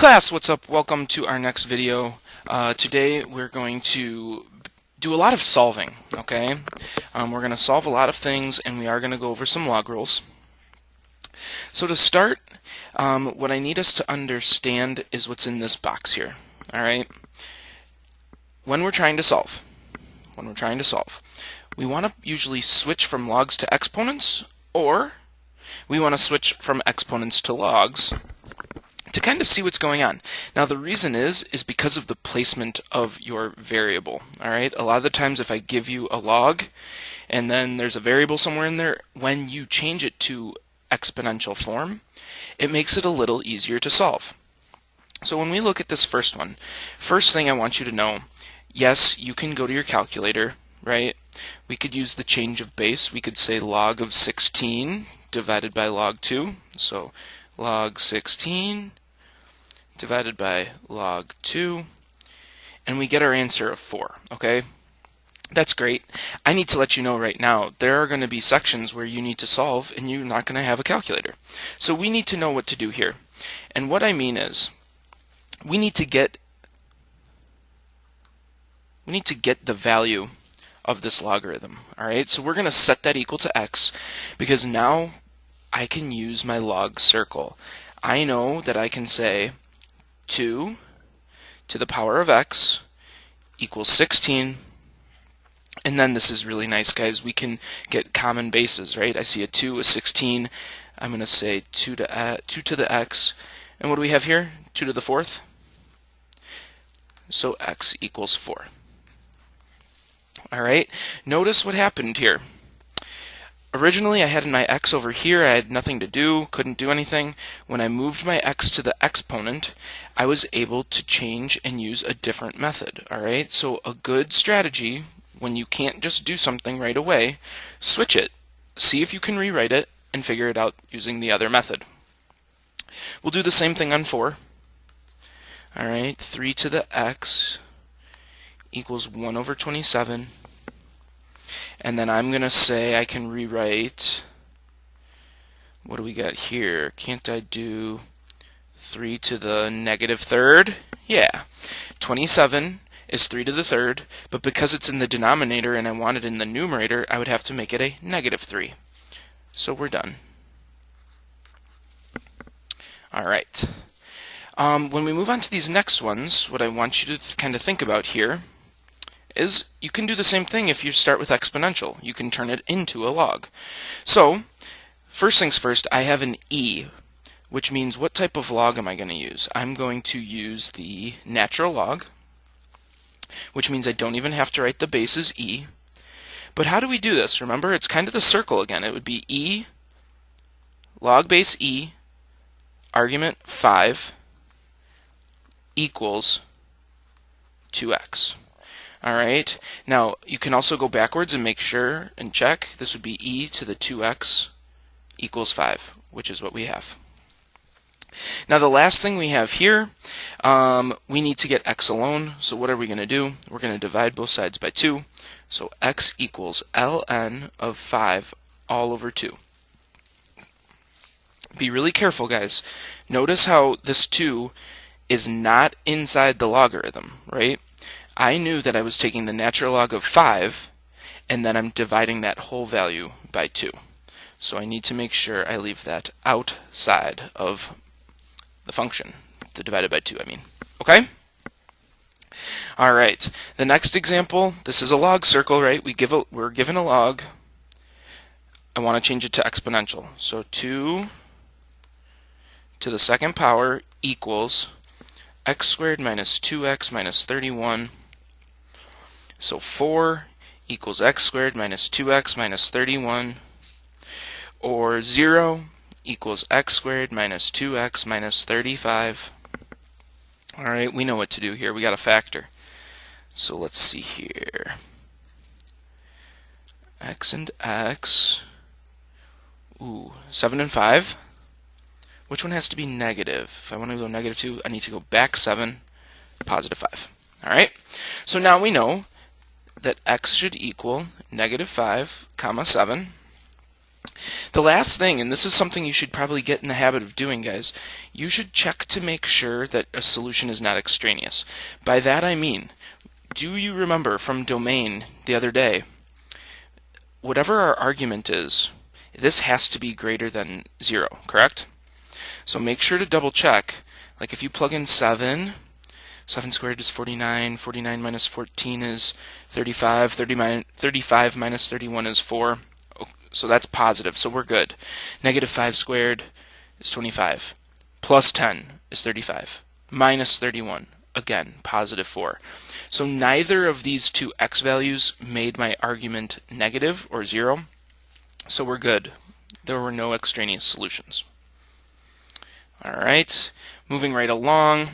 Class, what's up? Welcome to our next video. Today we're going to do a lot of solving, okay? We're going to solve a lot of things and we are going to go over some log rules. So to start, what I need us to understand is what's in this box here, alright? When we're trying to solve, we want to usually switch from logs to exponents, or we want to switch from exponents to logs to kind of see what's going on. Now the reason is because of the placement of your variable. Alright, a lot of the times if I give you a log and then there's a variable somewhere in there, when you change it to exponential form, it makes it a little easier to solve. So when we look at this first one, first thing I want you to know, yes, you can go to your calculator, right? We could use the change of base. We could say log of 16 divided by log 2. So log 16 divided by log 2, and we get our answer of 4, okay? That's great. I need to let you know right now, there are going to be sections where you need to solve and you're not going to have a calculator. So we need to know what to do here. And what I mean is, we need to get the value of this logarithm, alright? So we're going to set that equal to x, because now I can use my log circle. I know that I can say 2 to the power of x equals 16, and then this is really nice, guys. We can get common bases, right? I see a 2, a 16. I'm going to say 2 to the x, and what do we have here? 2 to the 4th. So x equals 4. All right. Notice what happened here. Originally, I had my x over here. I had nothing to do, couldn't do anything. When I moved my x to the exponent, I was able to change and use a different method. All right. So a good strategy, when you can't just do something right away, switch it. See if you can rewrite it and figure it out using the other method. We'll do the same thing on 4. All right. 3 to the x equals 1 over 27. And then I'm going to say I can rewrite, what do we got here? Can't I do 3 to the negative 3rd? Yeah. 27 is 3 to the 3rd, but because it's in the denominator and I want it in the numerator, I would have to make it a negative 3. So we're done. All right. When we move on to these next ones, what I want you to kind of think about here is you can do the same thing if you start with exponential. You can turn it into a log. So, first things first, I have an e, which means what type of log am I going to use? I'm going to use the natural log, which means I don't even have to write the base as e. But how do we do this? Remember, it's kind of the circle again. It would be e, log base e, argument 5, equals 2x. Alright, now you can also go backwards and make sure and check. This would be e to the 2x equals 5, which is what we have. Now the last thing we have here, we need to get x alone. So what are we going to do? We're going to divide both sides by 2. So x equals ln of 5 all over 2. Be really careful, guys. Notice how this 2 is not inside the logarithm, right? I knew that I was taking the natural log of 5, and then I'm dividing that whole value by 2. So I need to make sure I leave that outside of the function, the divided by 2, I mean. Okay? All right. The next example, this is a log circle, right? We're given a log. I want to change it to exponential. So 2 to the second power equals x squared minus 2x minus 31. So 4 equals x squared minus 2x minus 31, or 0 equals x squared minus 2x minus 35. All right, we know what to do here. We got a factor. So let's see here. X and x. Ooh, 7 and 5. Which one has to be negative? If I want to go negative 2, I need to go back 7, positive 5. All right, so now we know that x should equal negative 5, comma 7. The last thing, and this is something you should probably get in the habit of doing, guys, you should check to make sure that a solution is not extraneous. By that I mean, do you remember from domain the other day, whatever our argument is, this has to be greater than 0, correct? So make sure to double check. Like if you plug in 7 squared is 49, 49 minus 14 is 35, 35 minus 31 is 4. So that's positive, so we're good. Negative 5 squared is 25. Plus 10 is 35. Minus 31, again, positive 4. So neither of these two x values made my argument negative or 0, so we're good. There were no extraneous solutions. Alright, moving right along.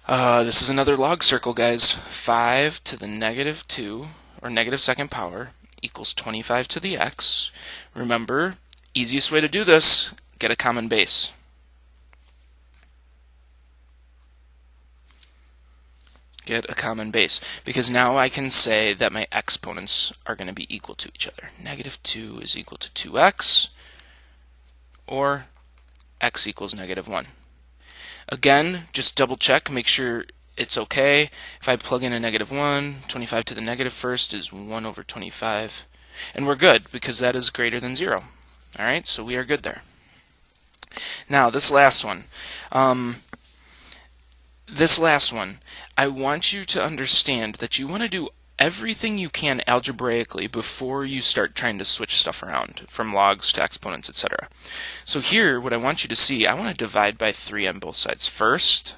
This is another log circle, guys. 5 to the negative 2, or negative second power, equals 25 to the x. Remember, easiest way to do this, get a common base. Get a common base, because now I can say that my exponents are going to be equal to each other. Negative 2 is equal to 2x, or x equals negative 1. Again, just double check, make sure it's okay. If I plug in a negative 1, 25 to the negative first is 1 over 25. And we're good, because that is greater than 0. Alright, so we are good there. Now, this last one. I want you to understand that you want to do everything you can algebraically before you start trying to switch stuff around from logs to exponents, etc. So here, what I want you to see, I want to divide by 3 on both sides first.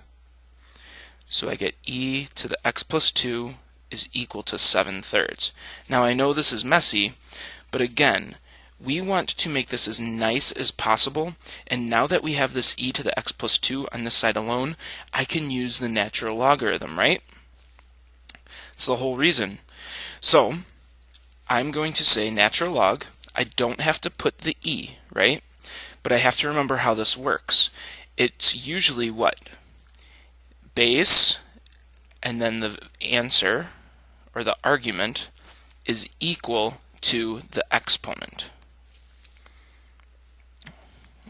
So I get e to the x plus 2 is equal to 7/3. Now I know this is messy, but again, we want to make this as nice as possible, and now that we have this e to the x plus 2 on this side alone, I can use the natural logarithm, right? That's the whole reason. So, I'm going to say natural log. I don't have to put the e, right? But I have to remember how this works. It's usually what? Base, and then the answer, or the argument, is equal to the exponent.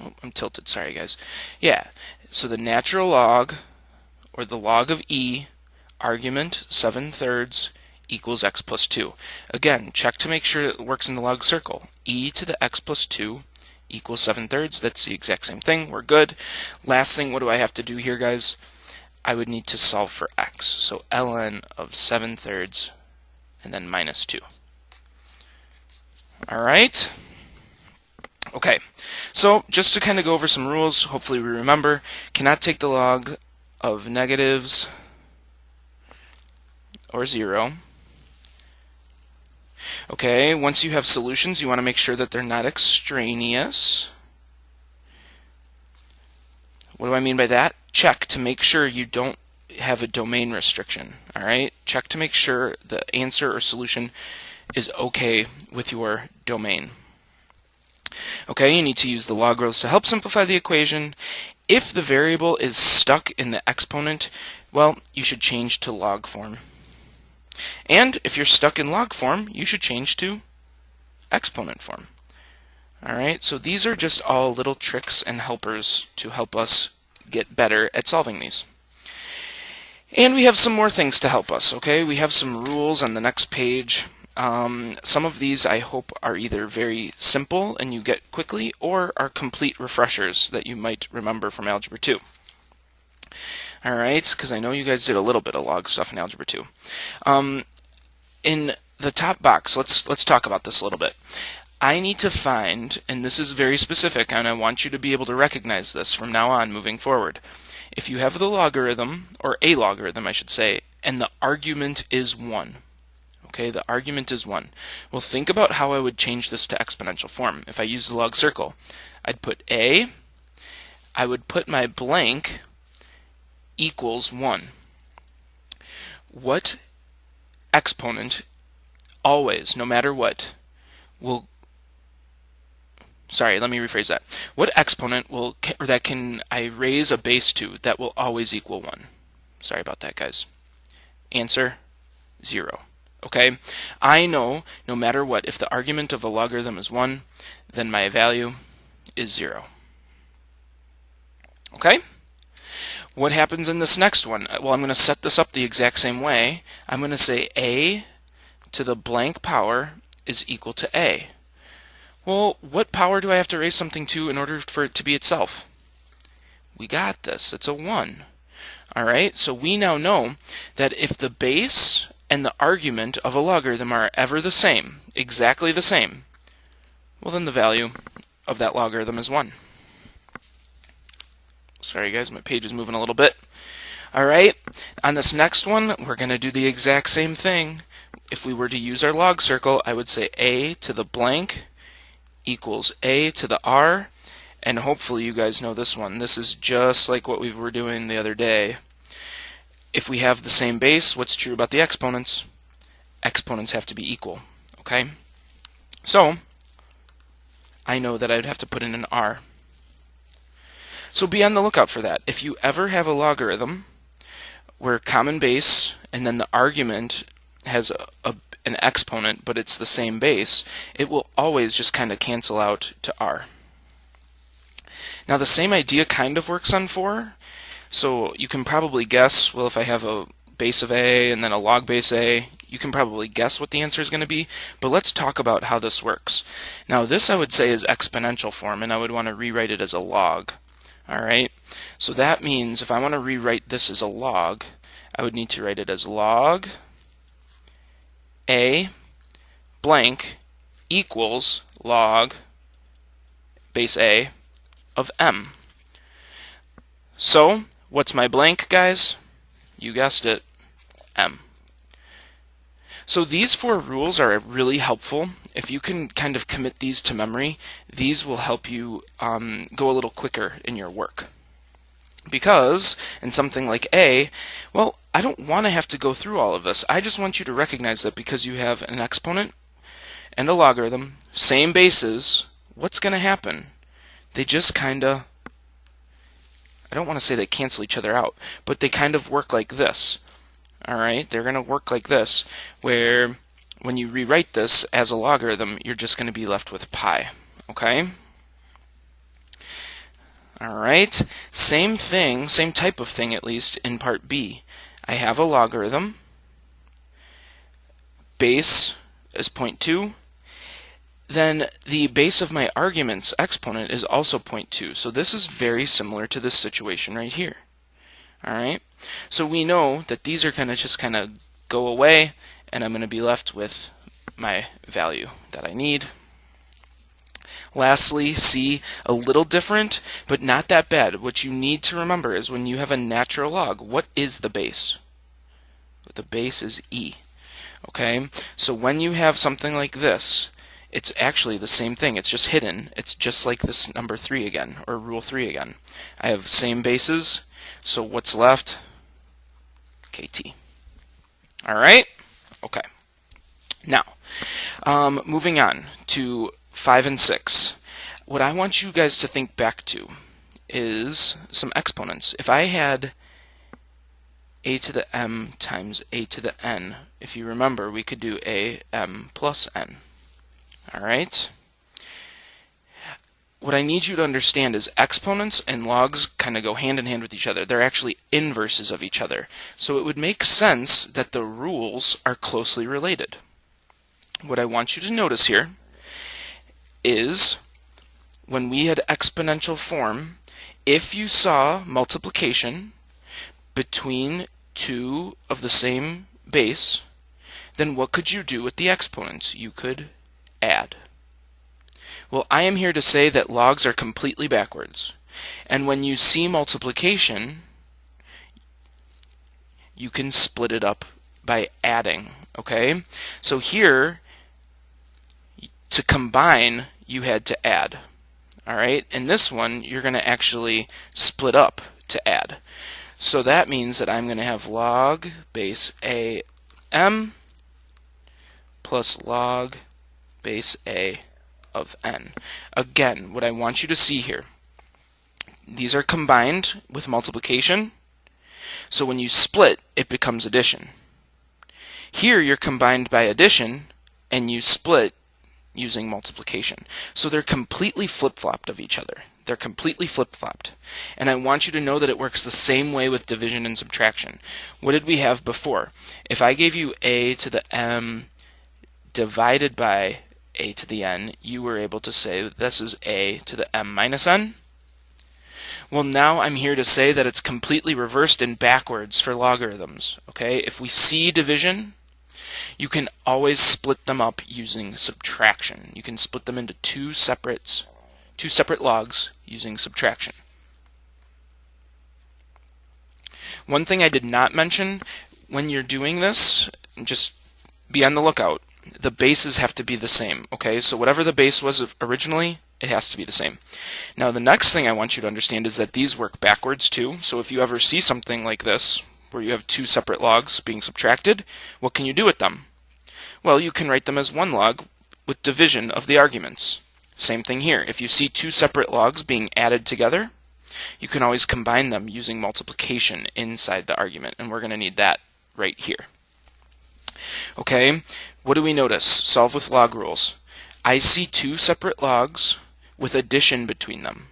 Oh, I'm tilted, sorry guys. Yeah, so the natural log, or the log of e, argument 7/3 equals x plus 2. Again, check to make sure it works in the log circle. E to the x plus 2 equals 7/3. That's the exact same thing. We're good. Last thing, what do I have to do here, guys? I would need to solve for x. So ln of 7/3 and then minus 2. Alright. Okay, so just to kind of go over some rules, hopefully we remember, cannot take the log of negatives or 0. Okay, once you have solutions, you want to make sure that they're not extraneous. What do I mean by that? Check to make sure you don't have a domain restriction. Alright, check to make sure the answer or solution is okay with your domain. Okay, you need to use the logarithms to help simplify the equation. If the variable is stuck in the exponent, well, you should change to log form. And if you're stuck in log form, you should change to exponent form. Alright, so these are just all little tricks and helpers to help us get better at solving these. And we have some more things to help us, okay? We have some rules on the next page. Some of these I hope are either very simple and you get quickly, or are complete refreshers that you might remember from Algebra 2. Alright, because I know you guys did a little bit of log stuff in Algebra 2. In the top box, let's talk about this a little bit. I need to find, and this is very specific, and I want you to be able to recognize this from now on moving forward. If you have the logarithm, or a logarithm I should say, and the argument is 1. Okay, the argument is 1. Well, think about how I would change this to exponential form. If I use the log circle, I'd put a, I would put my blank equals 1. What exponent always, no matter what, will, sorry, let me rephrase that. What exponent will, or that can I raise a base to that will always equal 1? Sorry about that, guys. Answer, 0. Okay, I know no matter what, if the argument of a logarithm is 1, then my value is 0. Okay? What happens in this next one? Well, I'm going to set this up the exact same way. I'm going to say a to the blank power is equal to a. Well, what power do I have to raise something to in order for it to be itself? We got this. It's a 1. All right, so we now know that if the base and the argument of a logarithm are ever the same, exactly the same, well, then the value of that logarithm is 1. Sorry guys, my page is moving a little bit. All right, on this next one, we're going to do the exact same thing. If we were to use our log circle, I would say a to the blank equals a to the r, and hopefully you guys know this one. This is just like what we were doing the other day. If we have the same base, what's true about the exponents? Exponents have to be equal, okay? So, I know that I'd have to put in an r. So be on the lookout for that. If you ever have a logarithm where common base and then the argument has an exponent, but it's the same base, it will always just kind of cancel out to r. Now the same idea kind of works on 4. So you can probably guess, well, if I have a base of a and then a log base a, you can probably guess what the answer is going to be, but let's talk about how this works. Now this I would say is exponential form, and I would want to rewrite it as a log. All right, so that means if I want to rewrite this as a log, I would need to write it as log a blank equals log base a of m. So, what's my blank, guys? You guessed it, m. So these 4 rules are really helpful. If you can kind of commit these to memory, these will help you go a little quicker in your work. Because in something like a, well, I don't want to have to go through all of this. I just want you to recognize that because you have an exponent and a logarithm, same bases, what's going to happen? They just kind of, I don't want to say they cancel each other out, but they kind of work like this. All right, they're going to work like this, where when you rewrite this as a logarithm, you're just going to be left with pi. Okay? All right, same thing, same type of thing at least in part B. I have a logarithm. Base is 0.2. Then the base of my argument's exponent is also 0.2. So this is very similar to this situation right here. All right, so we know that these are going to just kind of go away, and I'm going to be left with my value that I need. Lastly, C, a little different, but not that bad. What you need to remember is when you have a natural log, what is the base? The base is e. Okay, so when you have something like this, it's actually the same thing. It's just hidden. It's just like this number 3 again, or rule 3 again. I have same bases. So what's left? KT. All right? Okay. Now, moving on to 5 and 6. What I want you guys to think back to is some exponents. If I had a to the m times a to the n, if you remember, we could do a m plus n. All right? What I need you to understand is exponents and logs kind of go hand in hand with each other. They're actually inverses of each other. So it would make sense that the rules are closely related. What I want you to notice here is when we had exponential form, if you saw multiplication between 2 of the same base, then what could you do with the exponents? You could add. Well, I am here to say that logs are completely backwards. And when you see multiplication, you can split it up by adding, okay? So here, to combine, you had to add, all right? In this one, you're going to actually split up to add. So that means that I'm going to have log base a m plus log base a of n. Again, what I want you to see here, these are combined with multiplication, so when you split, it becomes addition. Here you're combined by addition, and you split using multiplication. So they're completely flip-flopped of each other. They're completely flip-flopped. And I want you to know that it works the same way with division and subtraction. What did we have before? If I gave you a to the m divided by a to the n, you were able to say this is a to the m minus n. Well, now I'm here to say that it's completely reversed and backwards for logarithms. Okay? If we see division, you can always split them up using subtraction. You can split them into two separate logs using subtraction. One thing I did not mention, when you're doing this, just be on the lookout. The bases have to be the same. Okay, so whatever the base was originally, it has to be the same. Now the next thing I want you to understand is that these work backwards too. So if you ever see something like this, where you have two separate logs being subtracted, what can you do with them? Well, you can write them as one log with division of the arguments. Same thing here. If you see two separate logs being added together, you can always combine them using multiplication inside the argument, and we're going to need that right here. Okay, what do we notice? Solve with log rules. I see two separate logs with addition between them.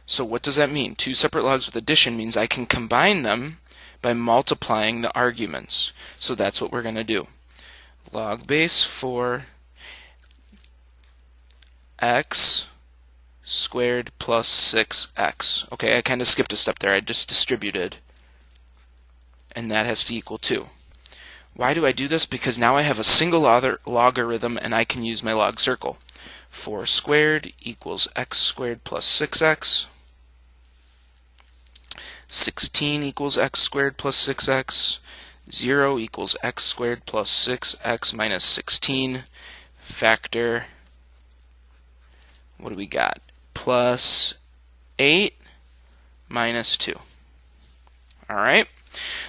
So what does that mean? Two separate logs with addition means I can combine them by multiplying the arguments. So that's what we're going to do. Log base 4 x squared plus 6x. Okay, I kind of skipped a step there. I just distributed. And that has to equal 2. Why do I do this? Because now I have a single logarithm and I can use my log circle. 4 squared equals x squared plus 6x. 16 equals x squared plus 6x. 0 equals x squared plus 6x minus 16. Factor, what do we got? Plus 8 minus 2. Alright,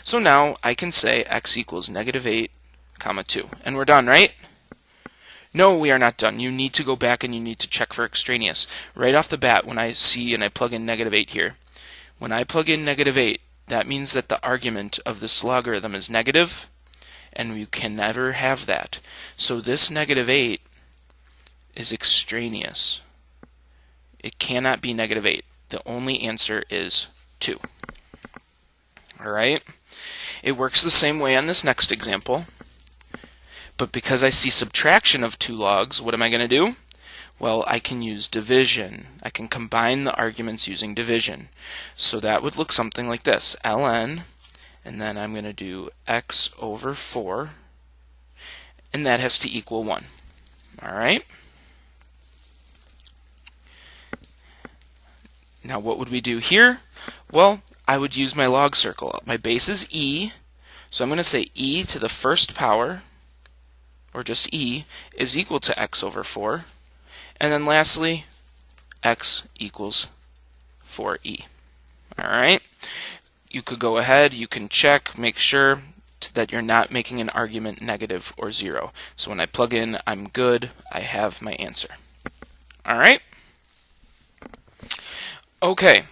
so now I can say x equals negative 8, comma 2. And we're done, right? No, we are not done. You need to go back and you need to check for extraneous. Right off the bat, when I see and I plug in negative 8 here, when I plug in negative 8, that means that the argument of this logarithm is negative, and you can never have that. So this negative 8 is extraneous. It cannot be negative 8. The only answer is 2. Alright? It works the same way on this next example, but because I see subtraction of two logs, what am I going to do? Well, I can use division. I can combine the arguments using division. So that would look something like this. ln, and then I'm going to do x over 4, and that has to equal 1. Alright? Now what would we do here? Well, I would use my log circle. My base is e, so I'm going to say e to the first power, or just e, is equal to x over 4. And then lastly, x equals 4e. Alright? You could go ahead, you can check, make sure that you're not making an argument negative or 0. So when I plug in, I'm good, I have my answer. Alright? Okay.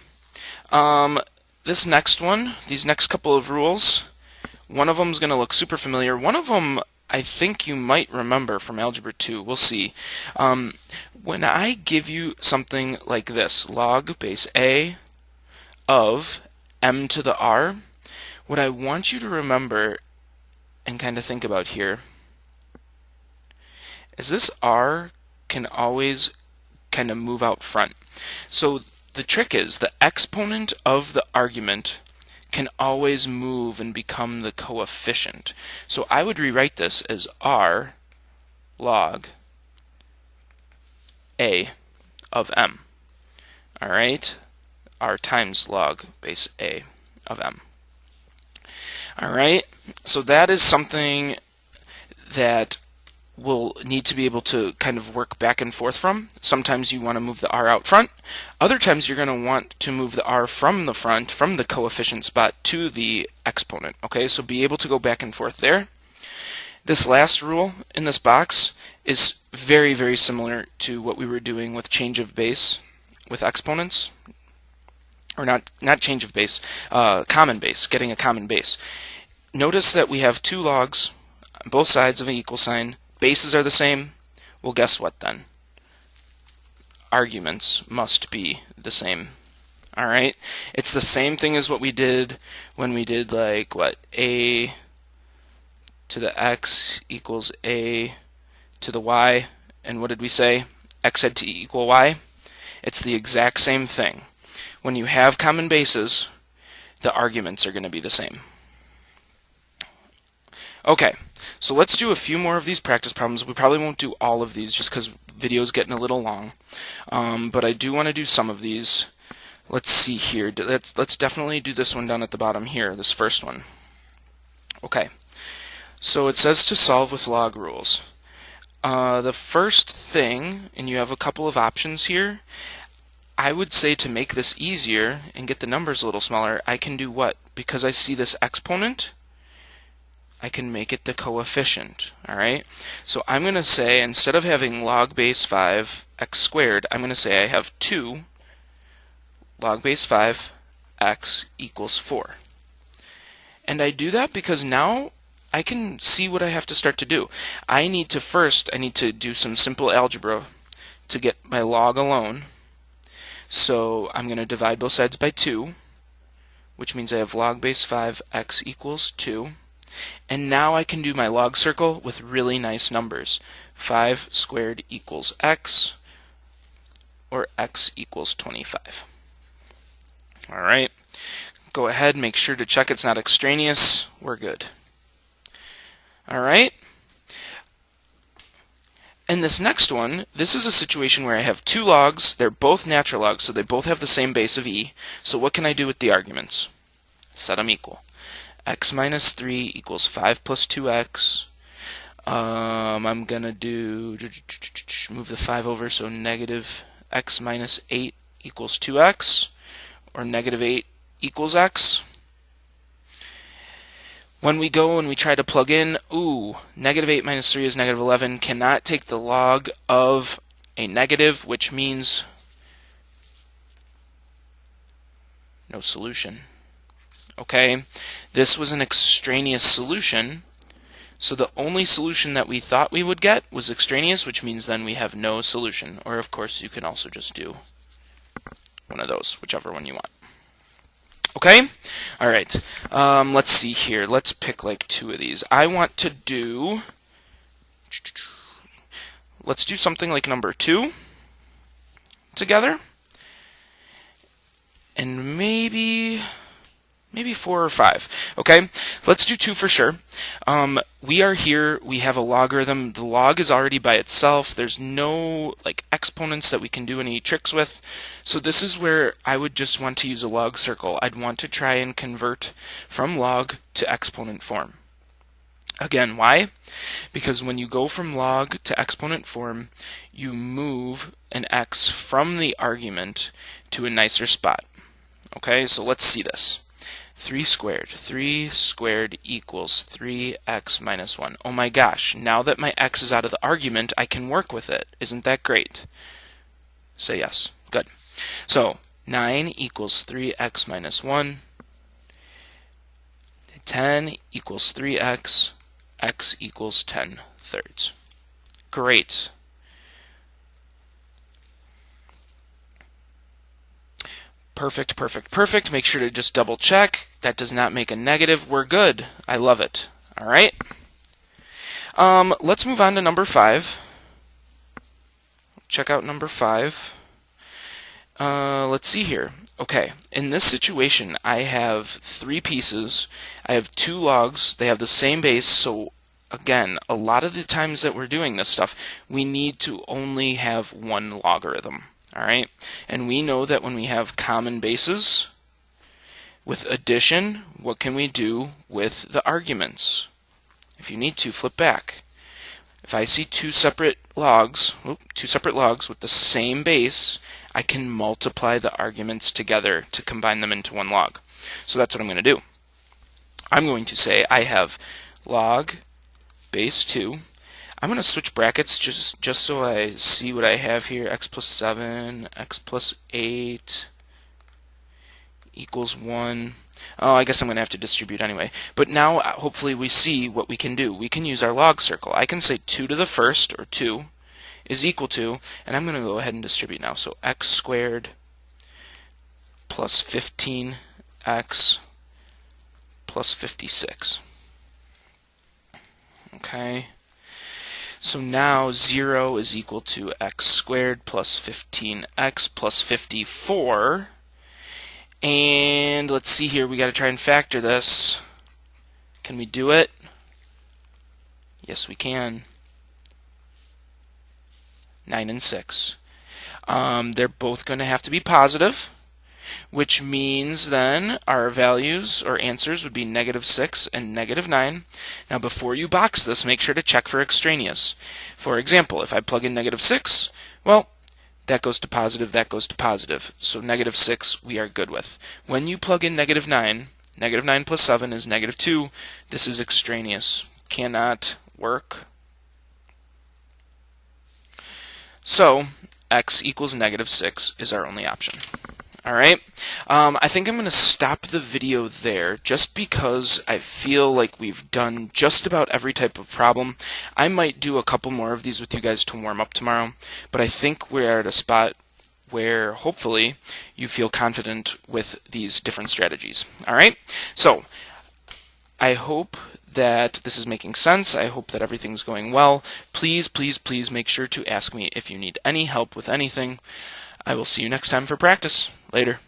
This next one, these next couple of rules, one of them is going to look super familiar. One of them I think you might remember from Algebra 2. We'll see. When I give you something like this, log base a of m to the r, what I want you to remember and kind of think about here is this r can always kind of move out front. So the trick is the exponent of the argument can always move and become the coefficient. So I would rewrite this as r log a of m. Alright? R times log base a of m. Alright? So that is something that we'll need to be able to kind of work back and forth from. Sometimes you want to move the r out front. Other times you're going to want to move the r from the front, from the coefficient spot to the exponent. Okay, so be able to go back and forth there. This last rule in this box is very, very similar to what we were doing with change of base with exponents. Or not change of base, common base, getting a common base. Notice that we have two logs on both sides of an equal sign, bases are the same, well, guess what then? Arguments must be the same. Alright? It's the same thing as what we did when we did, like, what? A to the x equals a to the y. And what did we say? X had to equal y. It's the exact same thing. When you have common bases, the arguments are going to be the same. Okay, so let's do a few more of these practice problems. We probably won't do all of these just because the video is getting a little long. But I do want to do some of these. Let's see here. Let's definitely do this one down at the bottom here, this first one. Okay, so it says to solve with log rules. The first thing, and you have a couple of options here, I would say to make this easier and get the numbers a little smaller, I can do what? Because I see this exponent, I can make it the coefficient. Alright? So I'm going to say, instead of having log base 5 x squared, I'm going to say I have 2 log base 5 x equals 4. And I do that because now I can see what I have to start to do. I need to do some simple algebra to get my log alone. So I'm going to divide both sides by 2, which means I have log base 5 x equals 2. And now I can do my log circle with really nice numbers. 5 squared equals x, or x equals 25. Alright, go ahead, make sure to check it's not extraneous. We're good. Alright? And this next one, this is a situation where I have 2 logs. They're both natural logs, so they both have the same base of e. So what can I do with the arguments? Set them equal. X minus 3 equals 5 plus 2x. I'm going to move the 5 over, so negative x minus 8 equals 2x, or negative 8 equals x. When we go and we try to plug in, negative 8 minus 3 is negative 11, cannot take the log of a negative, which means no solution. Okay, this was an extraneous solution, so the only solution that we thought we would get was extraneous, which means then we have no solution. Or of course you can also just do one of those, whichever one you want. Okay? Alright, let's see here. Let's pick like 2 of these. I want to do, let's do something like number 2 together. And maybe 4 or 5. Okay, let's do 2 for sure. We are here, we have a logarithm. The log is already by itself. There's no like exponents that we can do any tricks with. So this is where I would just want to use a log circle. I'd want to try and convert from log to exponent form. Again, why? Because when you go from log to exponent form, you move an x from the argument to a nicer spot. Okay, so let's see this. 3 squared equals 3x minus 1. Oh my gosh, now that my x is out of the argument, I can work with it. Isn't that great? Say yes. Good. So 9 equals 3x minus 1. 10 equals 3x. X equals 10 thirds. Great. Perfect, perfect, perfect. Make sure to just double check. That does not make a negative. We're good. I love it. All right. Let's move on to number 5. Check out number 5. Let's see here. Okay, in this situation, I have 3 pieces. I have 2 logs. They have the same base, so again, a lot of the times that we're doing this stuff, we need to only have one logarithm. Alright, and we know that when we have common bases, with addition, what can we do with the arguments? If you need to, flip back. If I see two separate logs with the same base, I can multiply the arguments together to combine them into one log. So that's what I'm going to do. I'm going to say I have log base 2. I'm going to switch brackets just so I see what I have here. X plus 7, x plus 8 equals 1. Oh, I guess I'm going to have to distribute anyway. But now, hopefully, we see what we can do. We can use our log circle. I can say 2 to the first, or 2, is equal to, and I'm going to go ahead and distribute now. So x squared plus 15x plus 56. Okay. So now 0 is equal to x squared plus 15x plus 54. And let's see here, we got to try and factor this. Can we do it? Yes, we can. 9 and 6. They're both going to have to be positive, which means then our values or answers would be -6 and -9. Now before you box this, make sure to check for extraneous. For example, if I plug in -6, well, that goes to positive, that goes to positive. So -6 we are good with. When you plug in -9, -9 plus 7 is -2. This is extraneous. Cannot work. So x equals -6 is our only option. Alright, I think I'm going to stop the video there just because I feel like we've done just about every type of problem. I might do a couple more of these with you guys to warm up tomorrow, but I think we're at a spot where hopefully you feel confident with these different strategies. Alright, so I hope that this is making sense. I hope that everything's going well. Please, please, please make sure to ask me if you need any help with anything. I will see you next time for practice. Later.